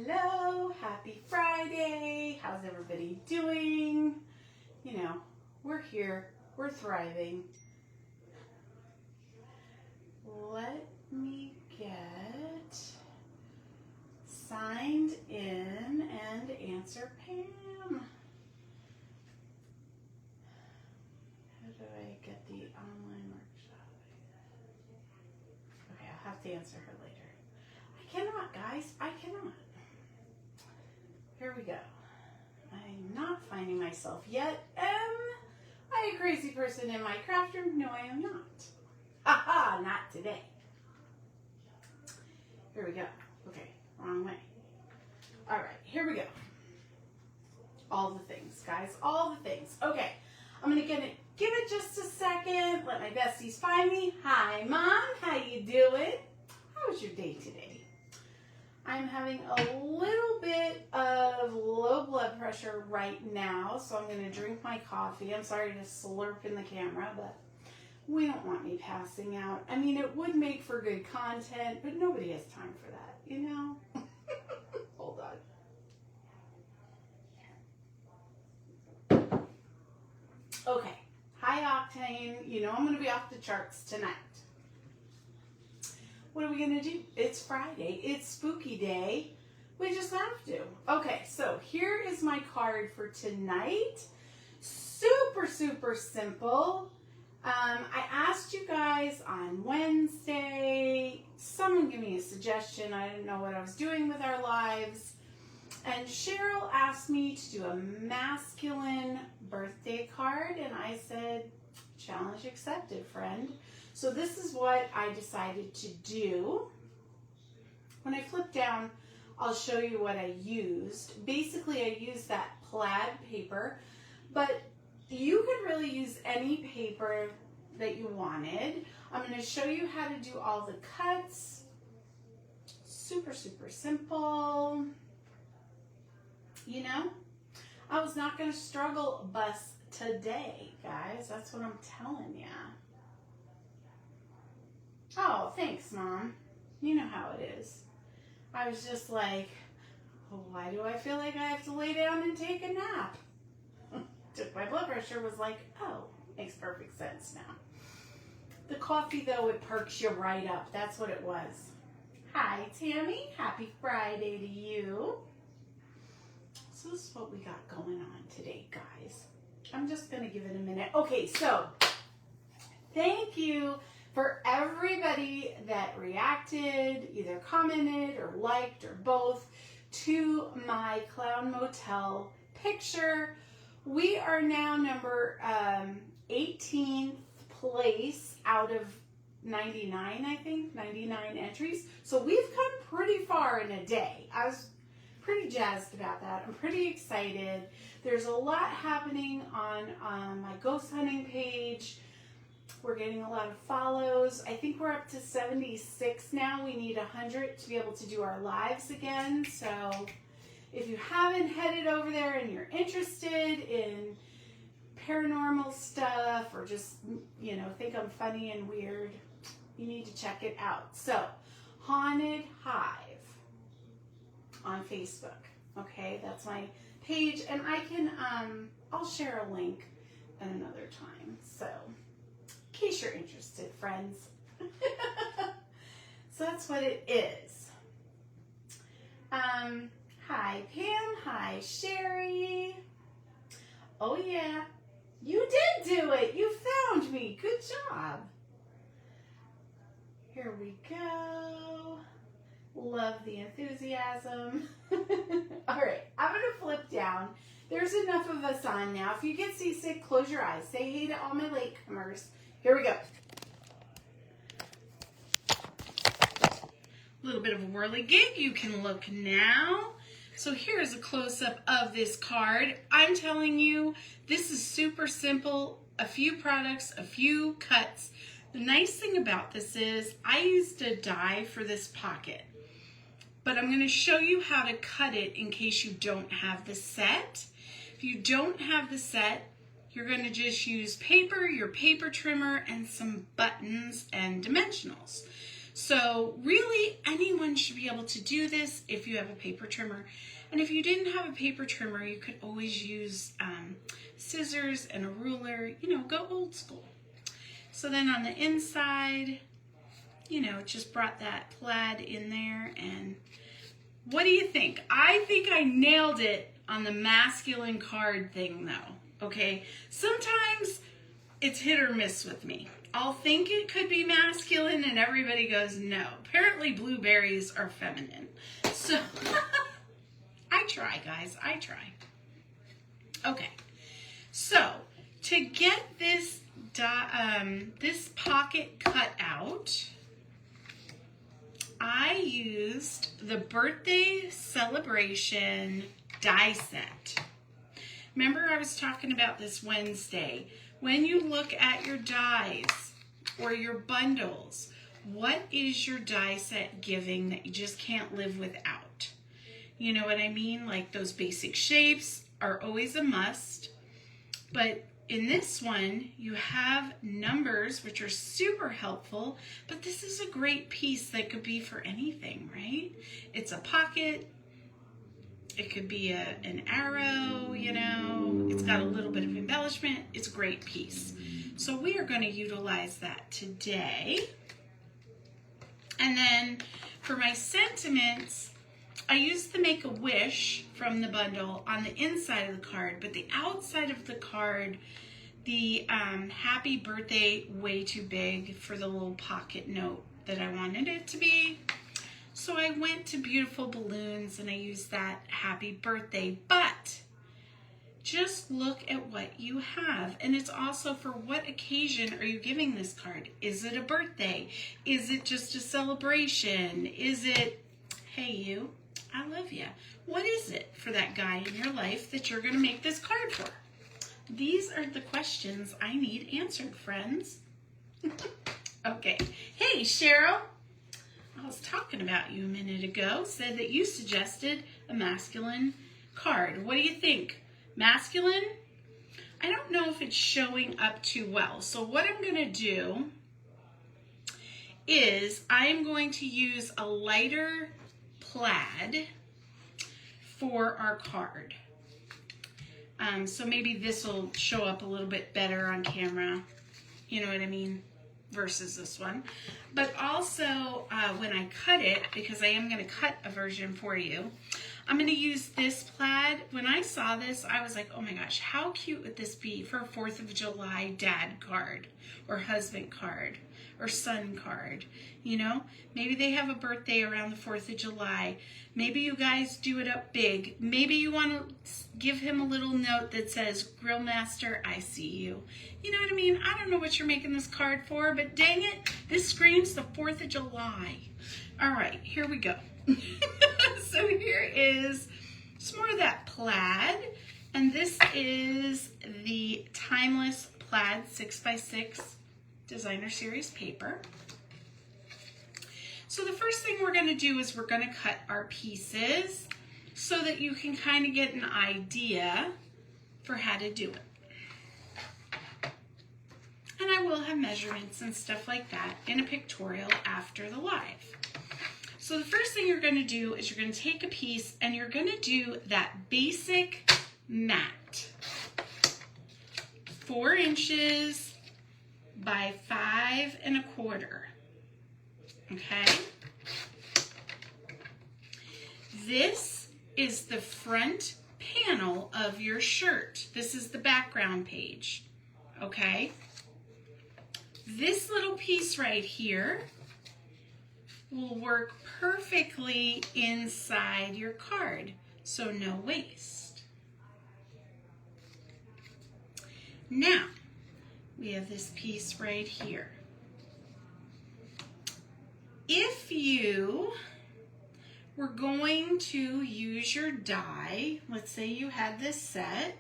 Hello, happy Friday. How's everybody doing? You know, we're here, we're thriving. Let me get signed in and answer Pam. How do I get the online workshop? Okay, I'll have to answer her later. I cannot, guys, I cannot. Here we go. I'm not finding myself yet. Am I a crazy person in my craft room? No, I am not. Haha, not today. Here we go. Okay, wrong way. All right, here we go. All the things, guys, all the things. Okay, I'm gonna give it just a second. Let my besties find me. Hi, Mom, how you doing? How was your day today? I'm having a little bit of low blood pressure right now, so I'm going to drink my coffee. I'm sorry to slurp in the camera, but we don't want me passing out. I mean, it would make for good content, but nobody has time for that, you know? Hold on. Okay, high octane. You know I'm going to be off the charts tonight. What are we going to do? It's Friday. It's spooky day. We just have to. Okay, so here is my card for tonight. Super, super simple. I asked you guys on Wednesday. Someone gave me a suggestion. I didn't know what I was doing with our lives. And Cheryl asked me to do a masculine birthday card. And I said, challenge accepted, friend. So this is what I decided to do. When I flip down, I'll show you what I used. Basically, I used that plaid paper, but you could really use any paper that you wanted. I'm going to show you how to do all the cuts. Super, super simple. You know, I was not going to struggle bus today, guys. That's what I'm telling you. Oh, thanks, Mom. You know how it is. I was just like, why do I feel like I have to lay down and take a nap? Took my blood pressure, was like, oh, makes perfect sense now. The coffee, though, it perks you right up. That's what it was. Hi, Tammy. Happy Friday to you. So this is what we got going on today, guys. I'm just going to give it a minute. Okay, so thank you for everybody that reacted, either commented or liked or both, to my Clown Motel picture. We are now number 18th place out of 99, I think, 99 entries. So we've come pretty far in a day. I was pretty jazzed about that. I'm pretty excited. There's a lot happening on my ghost hunting page. We're getting a lot of follows. I think we're up to 76 now. We need 100 to be able to do our lives again. So if you haven't headed over there and you're interested in paranormal stuff or just, you know, think I'm funny and weird, you need to check it out. So, Haunted Hive on Facebook. Okay, that's my page. And I can, I'll share a link at another time. So, in case you're interested, friends. So that's what it is. Hi, Pam. Hi, Sherry. Oh, yeah. You did do it. You found me. Good job. Here we go. Love the enthusiasm. All right. I'm going to flip down. There's enough of us on now. If you get seasick, close your eyes. Say hey to all my latecomers. Here we go. A little bit of a whirligig. You can look now. So here's a close-up of this card. I'm telling you, this is super simple. A few products, a few cuts. The nice thing about this is I used a die for this pocket, but I'm going to show you how to cut it in case you don't have the set. If you don't have the set, you're going to just use paper, your paper trimmer, and some buttons and dimensionals. So really anyone should be able to do this if you have a paper trimmer. And if you didn't have a paper trimmer, you could always use scissors and a ruler, go old school. So then on the inside, it just brought that plaid in there. And what do you think? I think I nailed it on the masculine card thing though, okay? Sometimes it's hit or miss with me. I'll think it could be masculine and everybody goes, no. Apparently blueberries are feminine. So I try, guys, I try. Okay, so to get this pocket cut out, I used the birthday celebration die set. Remember I was talking about this Wednesday. When you look at your dies or your bundles, what is your die set giving that you just can't live without? You know what I mean? Like those basic shapes are always a must. But in this one, you have numbers, which are super helpful. But this is a great piece that could be for anything, right? It's a pocket. It could be an arrow, It's got a little bit of embellishment. It's a great piece. So we are going to utilize that today. And then for my sentiments, I used the Make-A-Wish from the bundle on the inside of the card, but the outside of the card, the happy birthday way too big for the little pocket note that I wanted it to be. So I went to Beautiful Balloons and I used that happy birthday, but just look at what you have. And it's also for what occasion are you giving this card? Is it a birthday? Is it just a celebration? Is it, hey you, I love you. What is it for that guy in your life that you're going to make this card for? These are the questions I need answered, friends. Okay. Hey, Cheryl. I was talking about you a minute ago, said that you suggested a masculine card. What do you think? Masculine? I don't know if it's showing up too well. So what I'm going to do is I'm going to use a lighter plaid for our card. So maybe this will show up a little bit better on camera. You know what I mean? Versus this one. But also when I cut it, because I am going to cut a version for you, I'm going to use this plaid. When I saw this, I was like, oh my gosh, how cute would this be for a 4th of July dad card or husband card or son card? Maybe they have a birthday around the 4th of July. Maybe you guys do it up big. Maybe you want to give him a little note that says, Grill Master, I see you. You know what I mean? I don't know what you're making this card for, but dang it, this screams the 4th of July. All right, here we go. So here is some more of that plaid. And this is the Timeless Plaid 6x6 Designer Series paper. So the first thing we're going to do is we're going to cut our pieces so that you can kind of get an idea for how to do it. And I will have measurements and stuff like that in a pictorial after the live. So the first thing you're going to do is you're going to take a piece and you're going to do that basic mat. 4 inches by 5 1/4. Okay? This is the front panel of your shirt. This is the background page. Okay? This little piece right here will work perfectly inside your card, so no waste. Now, we have this piece right here. If you were going to use your die, let's say you had this set,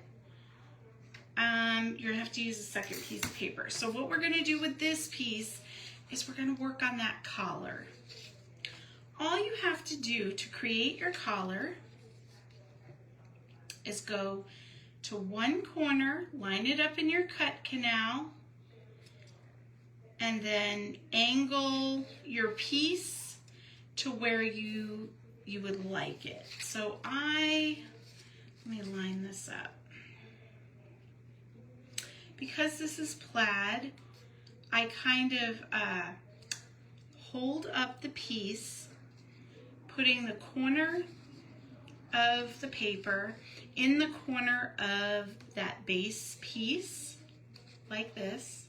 you're going to have to use a second piece of paper. So what we're going to do with this piece is we're going to work on that collar. All you have to do to create your collar is go to one corner, line it up in your cut canal, and then angle your piece to where you would like it. So let me line this up. Because this is plaid, I kind of hold up the piece, putting the corner of the paper in the corner of that base piece, like this.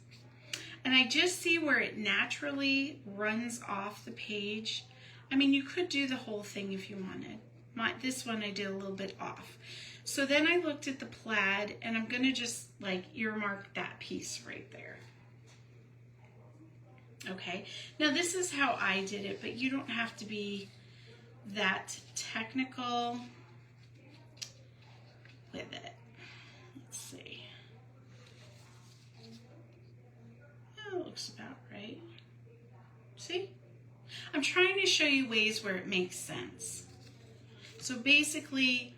And I just see where it naturally runs off the page. I mean, you could do the whole thing if you wanted. This one I did a little bit off. So then I looked at the plaid, and I'm gonna just like earmark that piece right there. Okay, now this is how I did it, but you don't have to be that technical with it. Let's see. Oh, it looks about right. See? I'm trying to show you ways where it makes sense. So basically,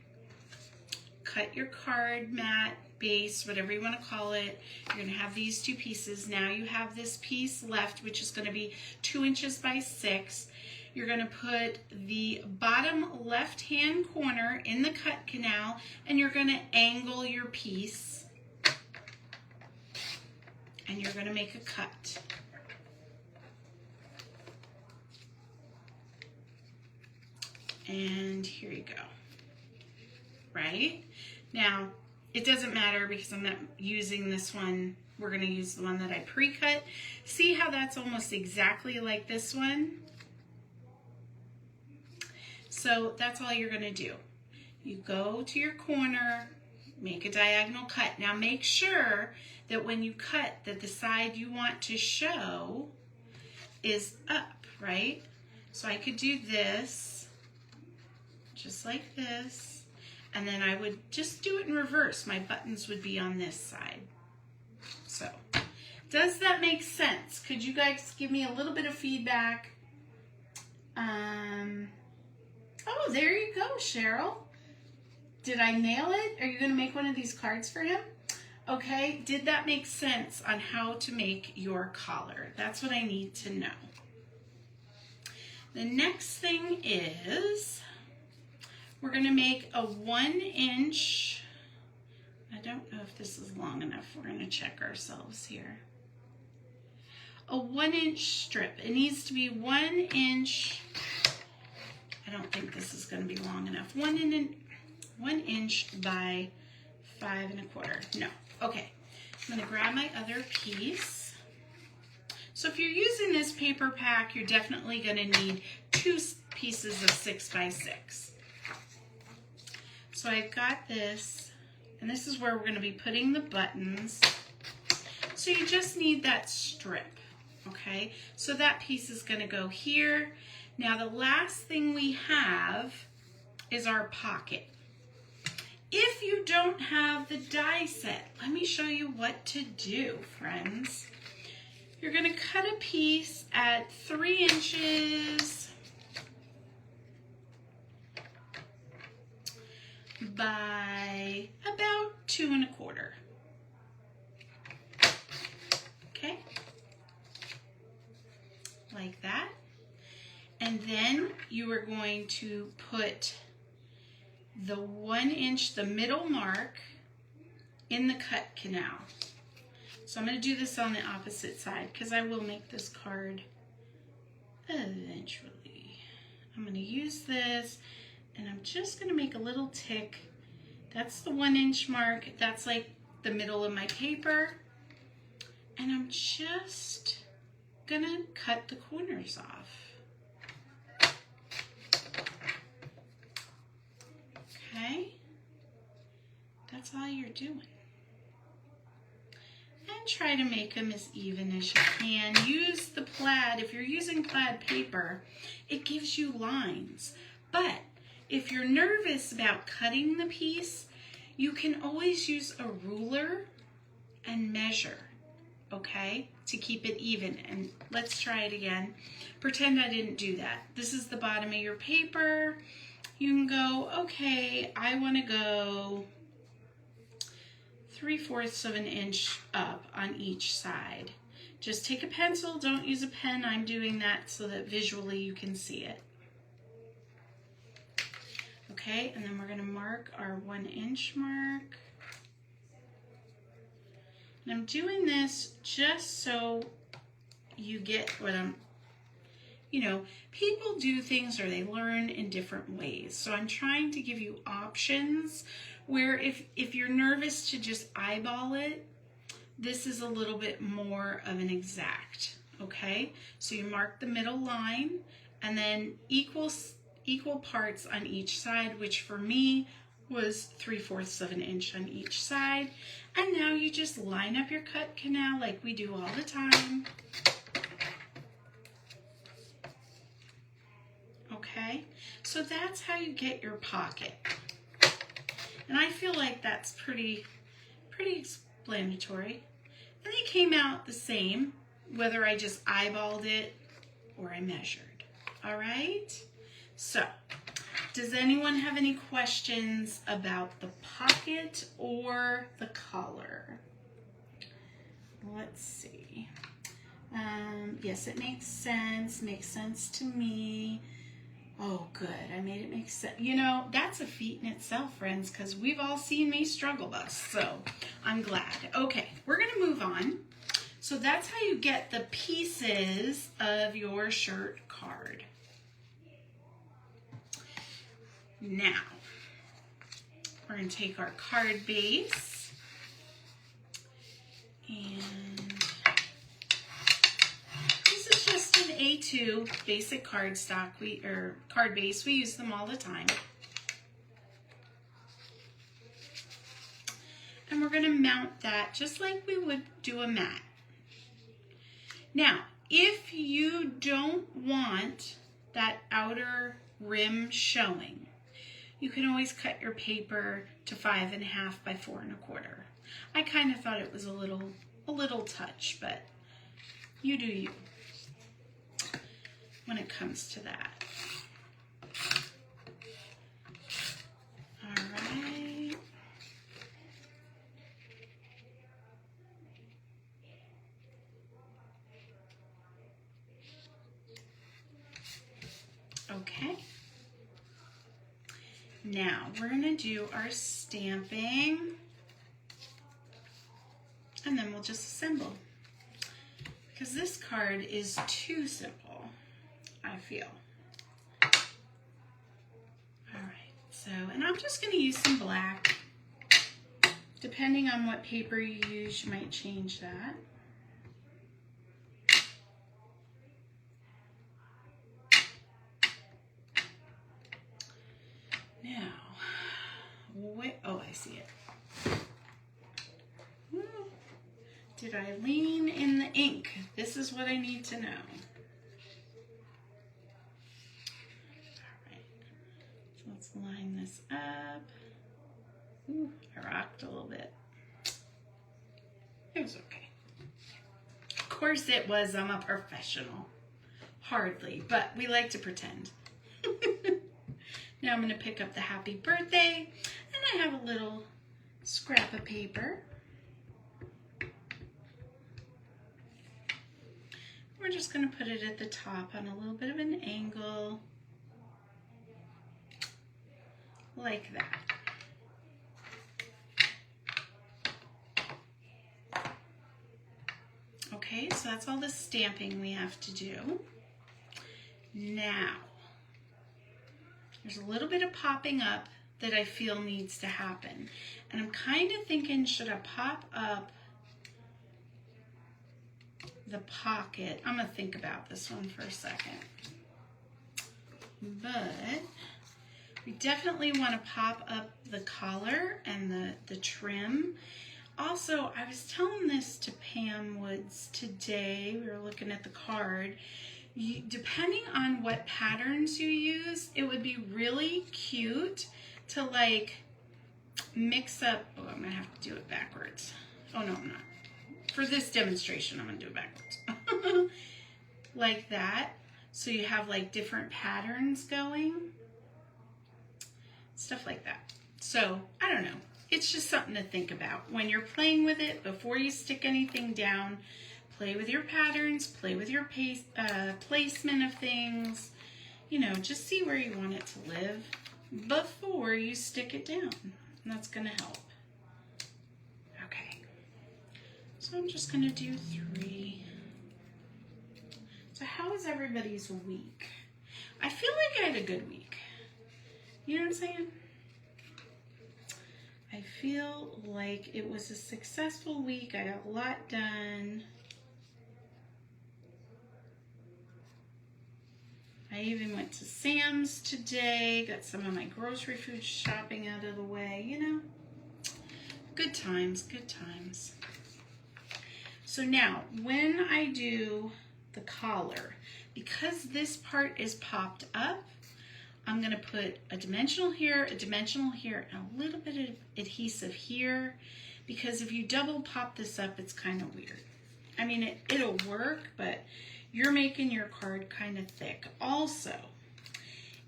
cut your card mat, base, whatever you want to call it. You're going to have these two pieces. Now you have this piece left, which is going to be 2 inches by 6. You're going to put the bottom left-hand corner in the cut canal, and you're going to angle your piece, and you're going to make a cut. And here you go. Right? Now, it doesn't matter because I'm not using this one. We're going to use the one that I pre-cut. See how that's almost exactly like this one? So that's all you're going to do. You go to your corner, make a diagonal cut. Now make sure that when you cut that the side you want to show is up, right? So I could do this, just like this, and then I would just do it in reverse. My buttons would be on this side. So, does that make sense? Could you guys give me a little bit of feedback? Oh, there you go, Cheryl. Did I nail it? Are you going to make one of these cards for him? Okay, did that make sense on how to make your collar? That's what I need to know. The next thing is we're going to make a 1 inch. I don't know if this is long enough. We're going to check ourselves here. A 1 inch strip. It needs to be 1 inch. I don't think this is going to be long enough. 1 inch by 5 1/4. No. Okay. I'm going to grab my other piece. So if you're using this paper pack, you're definitely going to need 2 pieces of 6 by 6. So I've got this, and this is where we're going to be putting the buttons. So you just need that strip, okay? So that piece is going to go here. Now the last thing we have is our pocket. If you don't have the die set, let me show you what to do, friends. You're going to cut a piece at 3 inches by about 2 1/4. Okay, like that. And then you are going to put the 1 inch, the middle mark, in the cut canal. So I'm going to do this on the opposite side because I will make this card eventually. I'm going to use this, and I'm just going to make a little tick. That's the 1 inch mark. That's like the middle of my paper. And I'm just going to cut the corners off. Okay, that's all you're doing. And try to make them as even as you can. Use the plaid. If you're using plaid paper, it gives you lines. But if you're nervous about cutting the piece, you can always use a ruler and measure, okay, to keep it even. And let's try it again. Pretend I didn't do that. This is the bottom of your paper. You can go, okay, I want to go 3/4 of an inch up on each side. Just take a pencil, don't use a pen. I'm doing that so that visually you can see it. Okay, and then we're going to mark our 1 inch mark. And I'm doing this just so you get what I'm, you know, people do things or they learn in different ways. So I'm trying to give you options where if you're nervous to just eyeball it, this is a little bit more of an exact, okay? So you mark the middle line and then equal parts on each side, which for me was 3/4 of an inch on each side. And now you just line up your cut canal like we do all the time. Okay, so that's how you get your pocket. And I feel like that's pretty explanatory. And they came out the same, whether I just eyeballed it or I measured. All right? So, does anyone have any questions about the pocket or the collar? Let's see. Yes, it makes sense to me. Oh, good. I made it make sense. You know, that's a feat in itself, friends, because we've all seen me struggle bus, so I'm glad. Okay, we're going to move on. So that's how you get the pieces of your shirt card. Now, we're going to take our card base and this is just an A2 basic cardstock card base. We use them all the time. And we're going to mount that just like we would do a mat. Now, if you don't want that outer rim showing, you can always cut your paper to 5.5 by 4.25. I kind of thought it was a little touch, but you do you when it comes to that. All right. Okay. Now we're going to do our stamping and then we'll just assemble because this card is too simple, I feel. All right, so, and I'm just going to use some black. Depending on what paper you use, you might change that. Now, oh, I see it. Did I lean in the ink? This is what I need to know. All right, so let's line this up. Ooh, I rocked a little bit. It was okay. Of course it was, I'm a professional. Hardly, but we like to pretend. Now I'm going to pick up the happy birthday, and I have a little scrap of paper. We're just going to put it at the top on a little bit of an angle, like that. Okay, so that's all the stamping we have to do. Now, there's a little bit of popping up that I feel needs to happen. And I'm kind of thinking, should I pop up the pocket? I'm going to think about this one for a second. But we definitely want to pop up the collar and the trim. Also, I was telling this to Pam Woods today. We were looking at the card. Depending on what patterns you use, it would be really cute to like mix up. Oh, I'm gonna have to do it backwards. Oh no, I'm not. For this demonstration, I'm gonna do it backwards. Like that. So you have like different patterns going. Stuff like that. So, I don't know. It's just something to think about. When you're playing with it, before you stick anything down, Play with your patterns, play with your placement of things. You know, just see where you want it to live before you stick it down. And that's going to help. Okay. So I'm just going to do 3. So how was everybody's week? I feel like I had a good week. You know what I'm saying? I feel like it was a successful week. I got a lot done. I even went to Sam's today, got some of my grocery food shopping out of the way, you know. Good times, good times. So now, when I do the collar, because this part is popped up, I'm gonna put a dimensional here, and a little bit of adhesive here, because if you double pop this up, it's kind of weird. I mean, it'll work, but you're making your card kind of thick. Also,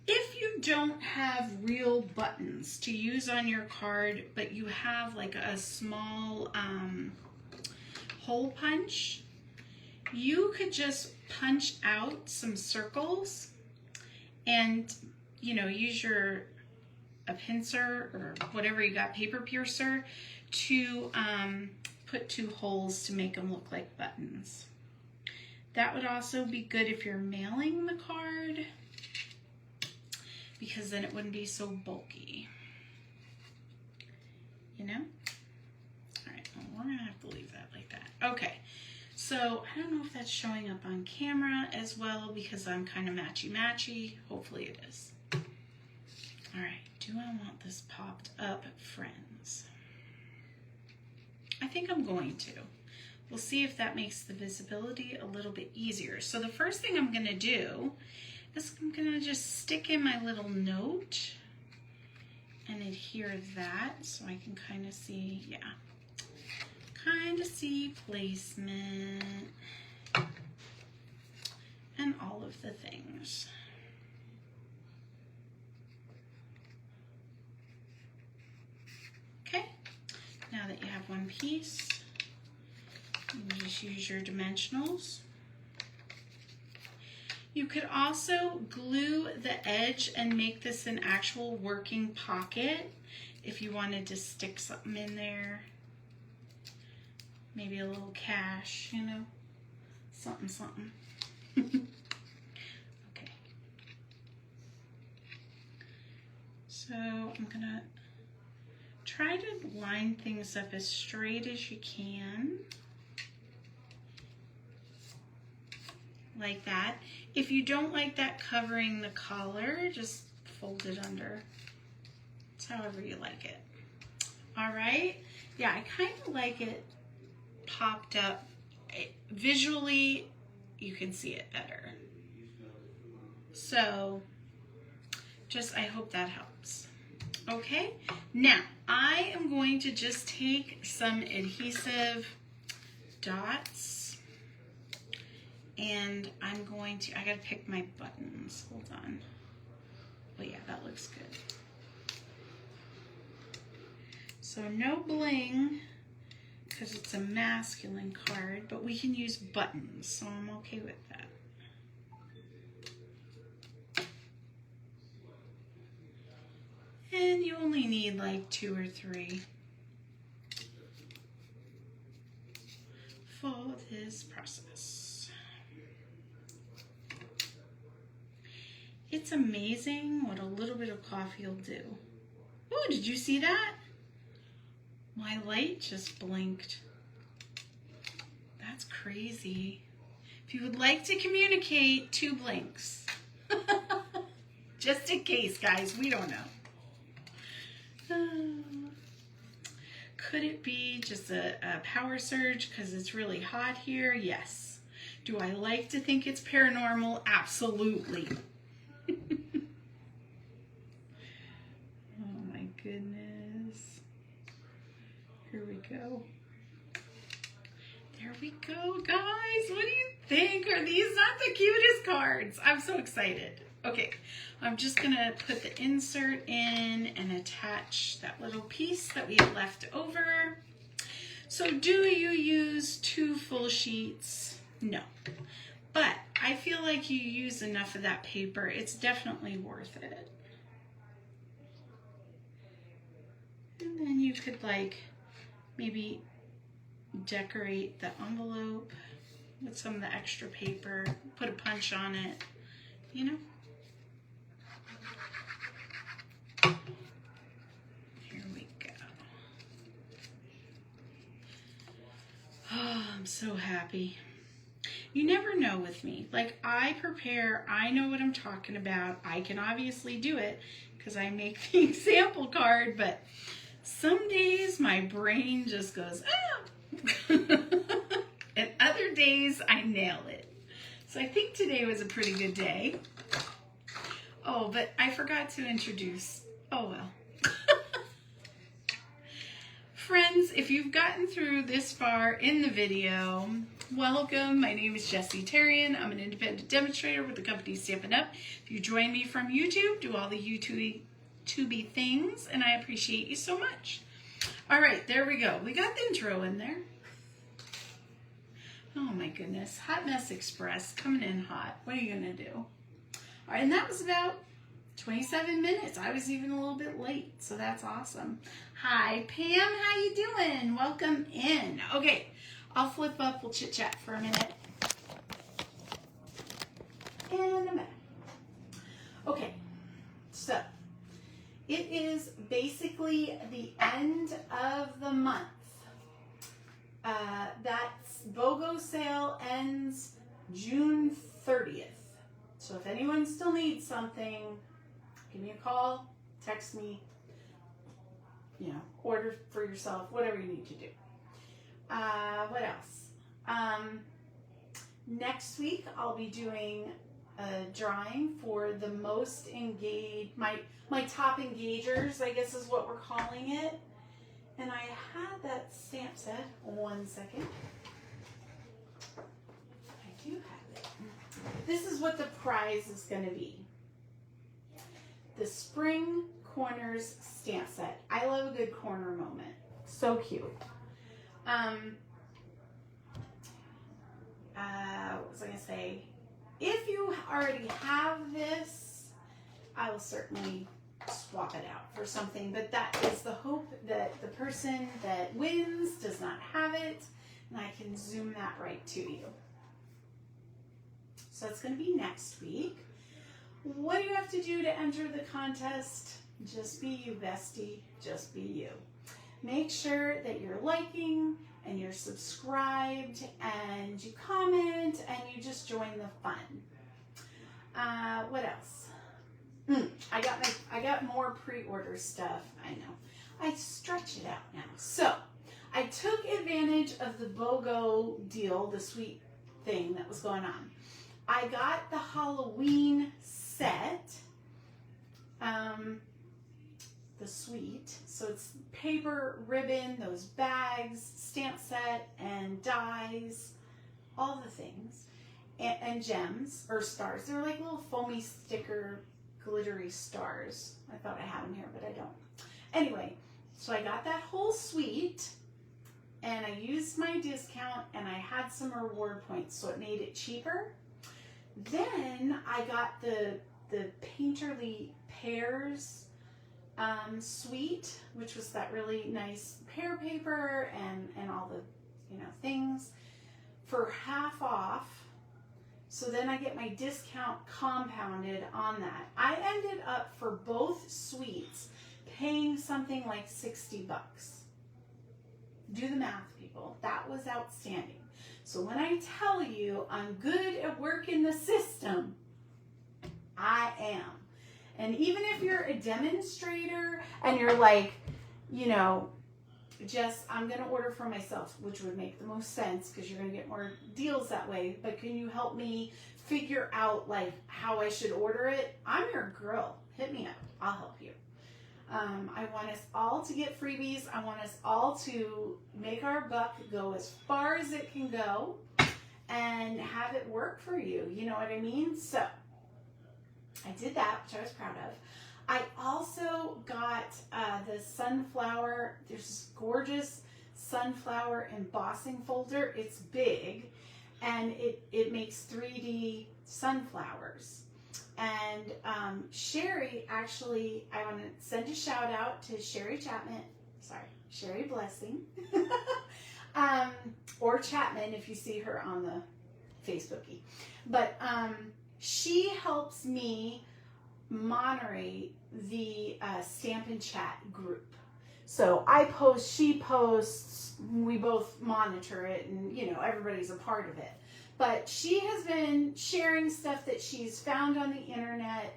if you don't have real buttons to use on your card, but you have like a small hole punch, you could just punch out some circles and, you know, use a pincer or whatever you got, paper piercer, to put 2 holes to make them look like buttons. That would also be good if you're mailing the card, because then it wouldn't be so bulky, you know? All right, well, we're gonna have to leave that like that. Okay, so I don't know if that's showing up on camera as well, because I'm kind of matchy-matchy. Hopefully it is. All right, do I want this popped up, friends? I think I'm going to. We'll see if that makes the visibility a little bit easier. So the first thing I'm gonna do is I'm gonna just stick in my little note and adhere that so I can kind of see, yeah, kind of see placement and all of the things. Okay, now that you have one piece, you just use your dimensionals. You could also glue the edge and make this an actual working pocket if you wanted to stick something in there. Maybe a little cash, you know, something, something. Okay. So I'm gonna try to line things up as straight as you can. Like that. If you don't like that covering the collar, just fold it under. It's however you like it. All right. Yeah, I kind of like it popped up. Visually, you can see it better. So, I hope that helps. Okay. Now, I am going to just take some adhesive dots. And I'm going to, I gotta pick my buttons. Hold on. Oh yeah, that looks good. So no bling, because it's a masculine card, but we can use buttons, so I'm okay with that. And you only need like 2 or 3 for this process. It's amazing what a little bit of coffee will do. Oh, did you see that? My light just blinked. That's crazy. If you would like to communicate, 2 blinks. Just in case, guys, we don't know. Could it be just a power surge because it's really hot here? Yes. Do I like to think it's paranormal? Absolutely. Oh my goodness. Here we go. There we go, guys. What do you think? Are these not the cutest cards? I'm so excited. Okay, I'm just gonna put the insert in and attach that little piece that we had left over. So do you use 2 full sheets? No. But I feel like you use enough of that paper. It's definitely worth it. And then you could like maybe decorate the envelope with some of the extra paper, put a punch on it, you know? Here we go. Oh, I'm so happy. You never know with me. Like, I prepare, I know what I'm talking about. I can obviously do it because I make the example card, but some days my brain just goes, ah! And other days I nail it. So I think today was a pretty good day. Oh, but I forgot to introduce, oh well. Friends, if you've gotten through this far in the video, welcome. My name is Jessie Tarian. I'm an independent demonstrator with the company Stampin' Up. If you join me from YouTube, do all the YouTube things, and I appreciate you so much. All right, there we go. We got the intro in there. Oh my goodness, Hot Mess Express coming in hot. What are you gonna do? All right, and that was about 27 minutes. I was even a little bit late, so that's awesome. Hi, Pam, how you doing? Welcome in. Okay, I'll flip up, we'll chit chat for a minute. In a minute. Okay, so it is basically the end of the month. That's BOGO sale ends June 30th. So if anyone still needs something, give me a call, text me, you know, order for yourself, whatever you need to do. What else? Next week I'll be doing a drawing for the most engaged, my top engagers, I guess is what we're calling it. And I had that stamp set. 1 second. I do have it. This is what the prize is going to be. The Spring Corners stamp set. I love a good corner moment. So cute. What was I going to say? If you already have this, I will certainly swap it out for something, but that is the hope that the person that wins does not have it, and I can zoom that right to you. So it's going to be next week. What do you have to do to enter the contest? Just be you, bestie. Just be you. Make sure that you're liking and you're subscribed and you comment and you just join the fun. What else? I got more pre-order stuff. I know. I stretch it out now. So I took advantage of the BOGO deal, the sweet thing that was going on. I got the Halloween set, the suite. So it's paper, ribbon, those bags, stamp set, and dies, all the things, and gems or stars. They're like little foamy sticker glittery stars. I thought I had them here, but I don't. Anyway, so I got that whole suite and I used my discount and I had some reward points, so it made it cheaper. Then I got the Painterly Pears suite, which was that really nice pear paper and all the, you know, things for half off. So then I get my discount compounded on that. I ended up for both suites paying something like $60. Do the math, people. That was outstanding. So when I tell you I'm good at working the system, I am. And even if you're a demonstrator and you're like, you know, Jess, I'm going to order for myself, which would make the most sense because you're going to get more deals that way. But can you help me figure out like how I should order it? I'm your girl. Hit me up. I'll help you. I want us all to get freebies. I want us all to make our buck go as far as it can go and have it work for you. You know what I mean? So I did that, which I was proud of. I also got the sunflower, there's this gorgeous sunflower embossing folder. It's big, and it makes 3D sunflowers. And Sherry, actually, I want to send a shout out to Sherry Chapman. Sorry, Sherry Blessing. Or Chapman if you see her on the Facebooky. But she helps me moderate the Stampin' Chat group. So I post, she posts, we both monitor it, and you know, everybody's a part of it. But she has been sharing stuff that she's found on the internet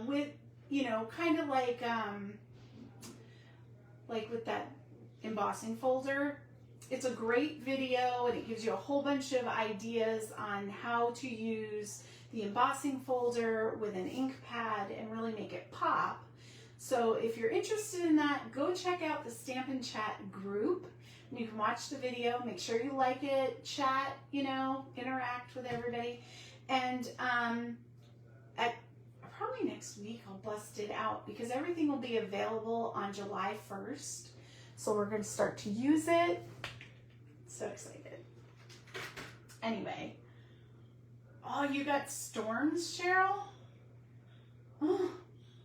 with, you know, kind of like with that embossing folder. It's a great video, and it gives you a whole bunch of ideas on how to use the embossing folder with an ink pad and really make it pop. So if you're interested in that, go check out the Stampin' Chat group. And you can watch the video, make sure you like it, chat, you know, interact with everybody. And probably next week I'll bust it out, because everything will be available on July 1st. So we're going to start to use it. So excited. Anyway. Oh, you got storms, Cheryl? Oh,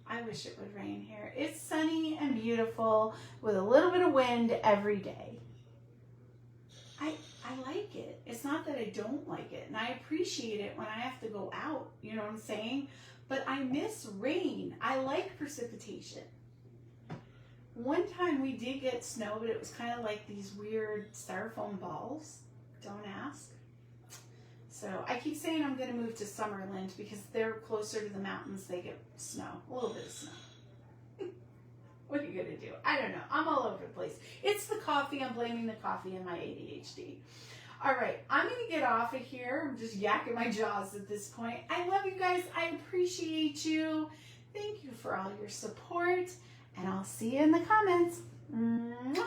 I wish it would rain here. It's sunny and beautiful with a little bit of wind every day. I like it. It's not that I don't like it, and I appreciate it when I have to go out, you know what I'm saying? But I miss rain. I like precipitation. One time we did get snow, but it was kind of like these weird styrofoam balls. Don't ask. So I keep saying I'm going to move to Summerland because they're closer to the mountains. They get snow, a little bit of snow. What are you going to do? I don't know. I'm all over the place. It's the coffee. I'm blaming the coffee and my ADHD. All right. I'm going to get off of here. I'm just yakking my jaws at this point. I love you guys. I appreciate you. Thank you for all your support. And I'll see you in the comments. Mwah.